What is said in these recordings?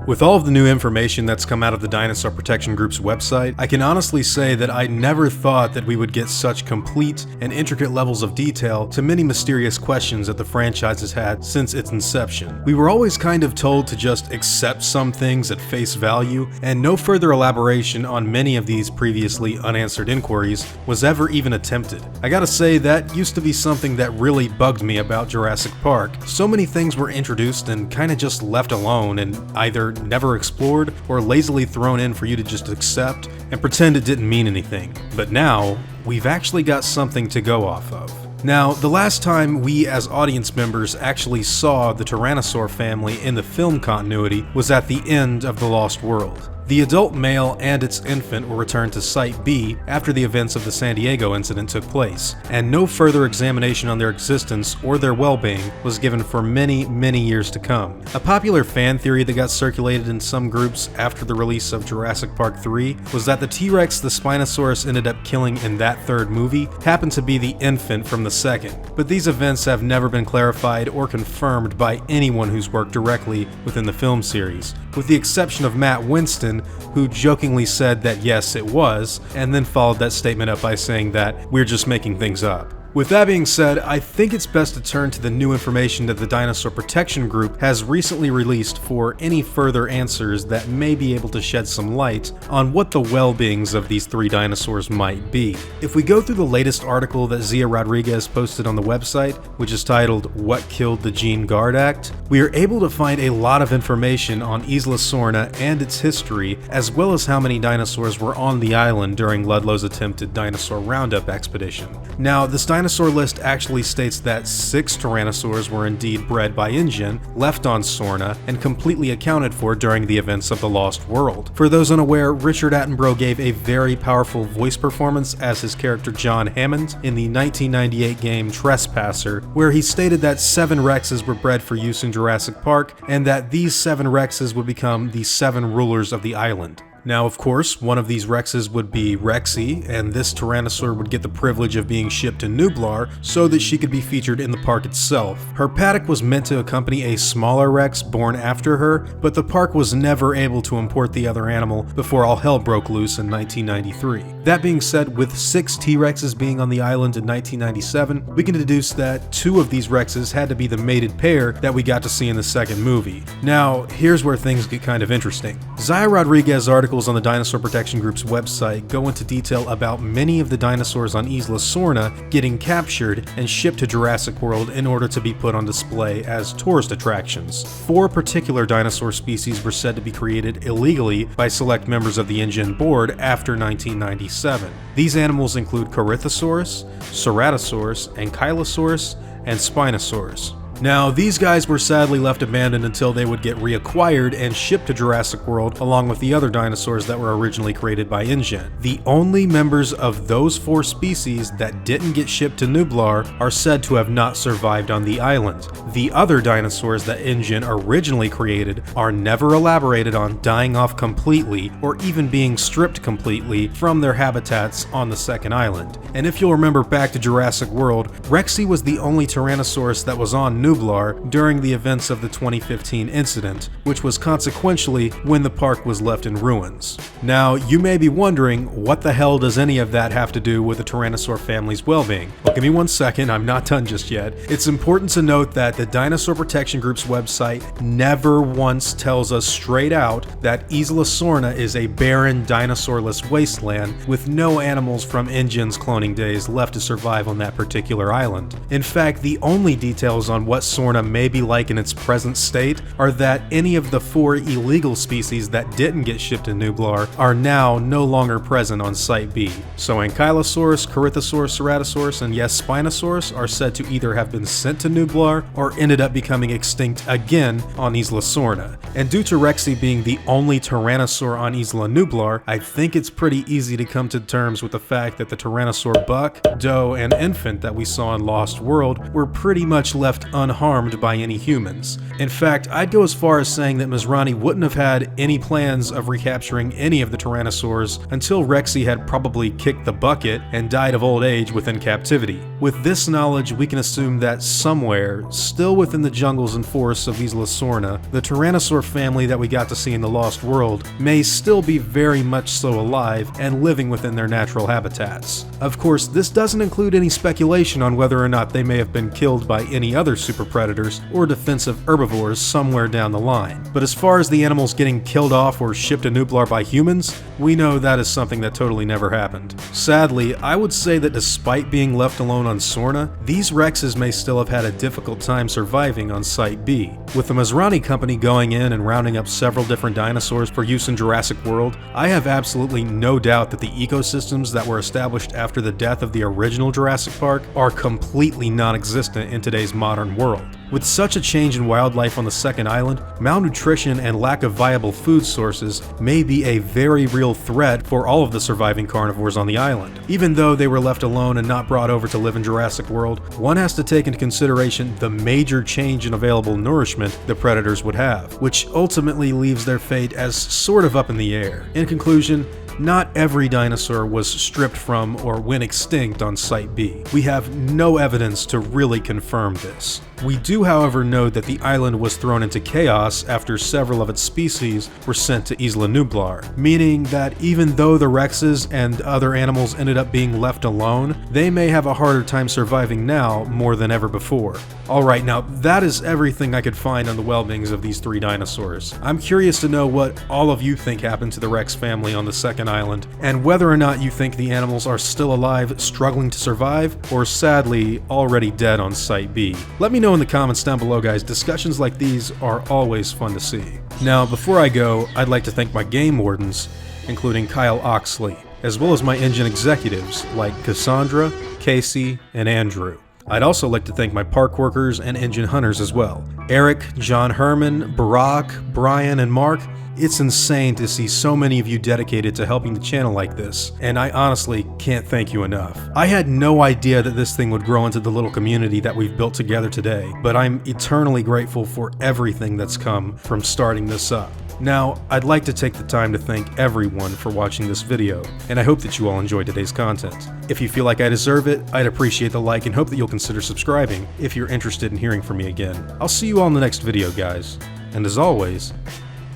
With all of the new information that's come out of the Dinosaur Protection Group's website, I can honestly say that I never thought that we would get such complete and intricate levels of detail to many mysterious questions that the franchise has had since its inception. We were always kind of told to just accept some things at face value, and no further elaboration on many of these previously unanswered inquiries was ever even attempted. I gotta say, that used to be something that really bugged me about Jurassic Park. So many things were introduced and kinda just left alone and either never explored or lazily thrown in for you to just accept and pretend it didn't mean anything. But now, we've actually got something to go off of. Now, the last time we as audience members actually saw the Tyrannosaur family in the film continuity was at the end of The Lost World. The adult male and its infant were returned to Site B after the events of the Santiago incident took place, and no further examination on their existence or their well-being was given for many, many years to come. A popular fan theory that got circulated in some groups after the release of Jurassic Park 3 was that the T-Rex the Spinosaurus ended up killing in that third movie happened to be the infant from the second, but these events have never been clarified or confirmed by anyone who's worked directly within the film series, with the exception of Matt Winston, who jokingly said that yes, it was, and then followed that statement up by saying that we're just making things up. With that being said, I think it's best to turn to the new information that the Dinosaur Protection Group has recently released for any further answers that may be able to shed some light on what the well-beings of these three dinosaurs might be. If we go through the latest article that Zia Rodriguez posted on the website, which is titled "What Killed the Gene Guard Act?", we are able to find a lot of information on Isla Sorna and its history, as well as how many dinosaurs were on the island during Ludlow's attempted dinosaur roundup expedition. Now, this dinosaur list actually states that 6 tyrannosaurs were indeed bred by InGen, left on Sorna, and completely accounted for during the events of the Lost World. For those unaware, Richard Attenborough gave a very powerful voice performance as his character John Hammond in the 1998 game Trespasser, where he stated that 7 Rexes were bred for use in Jurassic Park, and that these 7 Rexes would become the 7 rulers of the island. Now, of course, one of these Rexes would be Rexy, and this Tyrannosaur would get the privilege of being shipped to Nublar so that she could be featured in the park itself. Her paddock was meant to accompany a smaller Rex born after her, but the park was never able to import the other animal before all hell broke loose in 1993. That being said, with 6 T-Rexes being on the island in 1997, we can deduce that 2 of these Rexes had to be the mated pair that we got to see in the second movie. Now, here's where things get kind of interesting. Zia Rodriguez's articles on the Dinosaur Protection Group's website go into detail about many of the dinosaurs on Isla Sorna getting captured and shipped to Jurassic World in order to be put on display as tourist attractions. 4 particular dinosaur species were said to be created illegally by select members of the InGen board after 1997. These animals include Corythosaurus, Ceratosaurus, Ankylosaurus, and Spinosaurus. Now, these guys were sadly left abandoned until they would get reacquired and shipped to Jurassic World along with the other dinosaurs that were originally created by InGen. The only members of those 4 species that didn't get shipped to Nublar are said to have not survived on the island. The other dinosaurs that InGen originally created are never elaborated on dying off completely or even being stripped completely from their habitats on the second island. And if you'll remember back to Jurassic World, Rexy was the only Tyrannosaurus that was on Nublar during the events of the 2015 incident, which was consequentially when the park was left in ruins. Now, you may be wondering, what the hell does any of that have to do with the Tyrannosaur family's well-being? Well, give me one second, I'm not done just yet. It's important to note that the Dinosaur Protection Group's website never once tells us straight out that Isla Sorna is a barren, dinosaurless wasteland with no animals from InGen's cloning days left to survive on that particular island. In fact, the only details on what Sorna may be like in its present state are that any of the 4 illegal species that didn't get shipped to Nublar are now no longer present on Site B. So Ankylosaurus, Corythosaurus, Ceratosaurus, and yes, Spinosaurus are said to either have been sent to Nublar or ended up becoming extinct again on Isla Sorna. And due to Rexy being the only Tyrannosaur on Isla Nublar, I think it's pretty easy to come to terms with the fact that the Tyrannosaur Buck, Doe, and Infant that we saw in Lost World were pretty much left unharmed by any humans. In fact, I'd go as far as saying that Masrani wouldn't have had any plans of recapturing any of the Tyrannosaurs until Rexy had probably kicked the bucket and died of old age within captivity. With this knowledge, we can assume that somewhere, still within the jungles and forests of Isla Sorna, the Tyrannosaur family that we got to see in the Lost World may still be very much so alive and living within their natural habitats. Of course, this doesn't include any speculation on whether or not they may have been killed by any other super predators or defensive herbivores somewhere down the line. But as far as the animals getting killed off or shipped to Nublar by humans, we know that is something that totally never happened. Sadly, I would say that despite being left alone on Sorna, these Rexes may still have had a difficult time surviving on Site B. With the Masrani company going in and rounding up several different dinosaurs for use in Jurassic World, I have absolutely no doubt that the ecosystems that were established after the death of the original Jurassic Park are completely non-existent in today's modern world. With such a change in wildlife on the second island, malnutrition and lack of viable food sources may be a very real threat for all of the surviving carnivores on the island. Even though they were left alone and not brought over to live in Jurassic World, one has to take into consideration the major change in available nourishment the predators would have, which ultimately leaves their fate as sort of up in the air. In conclusion, not every dinosaur was stripped from or went extinct on Site B. We have no evidence to really confirm this. We do, however, know that the island was thrown into chaos after several of its species were sent to Isla Nublar, meaning that even though the Rexes and other animals ended up being left alone, they may have a harder time surviving now more than ever before. Alright, now that is everything I could find on the well-beings of these three dinosaurs. I'm curious to know what all of you think happened to the Rex family on the second island, and whether or not you think the animals are still alive, struggling to survive, or sadly already dead on Site B. Let me know in the comments down below, guys. Discussions like these are always fun to see. Now, before I go, I'd like to thank my game wardens, including Kyle Oxley, as well as my InGen executives like Cassandra, Casey, and Andrew. I'd also like to thank my park workers and InGen hunters as well. Eric, John Herman, Barack, Brian, and Mark. It's insane to see so many of you dedicated to helping the channel like this, and I honestly can't thank you enough. I had no idea that this thing would grow into the little community that we've built together today, but I'm eternally grateful for everything that's come from starting this up. Now, I'd like to take the time to thank everyone for watching this video, and I hope that you all enjoyed today's content. If you feel like I deserve it, I'd appreciate the like and hope that you'll consider subscribing if you're interested in hearing from me again. I'll see you all in the next video, guys, and as always,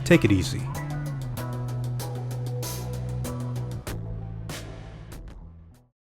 take it easy.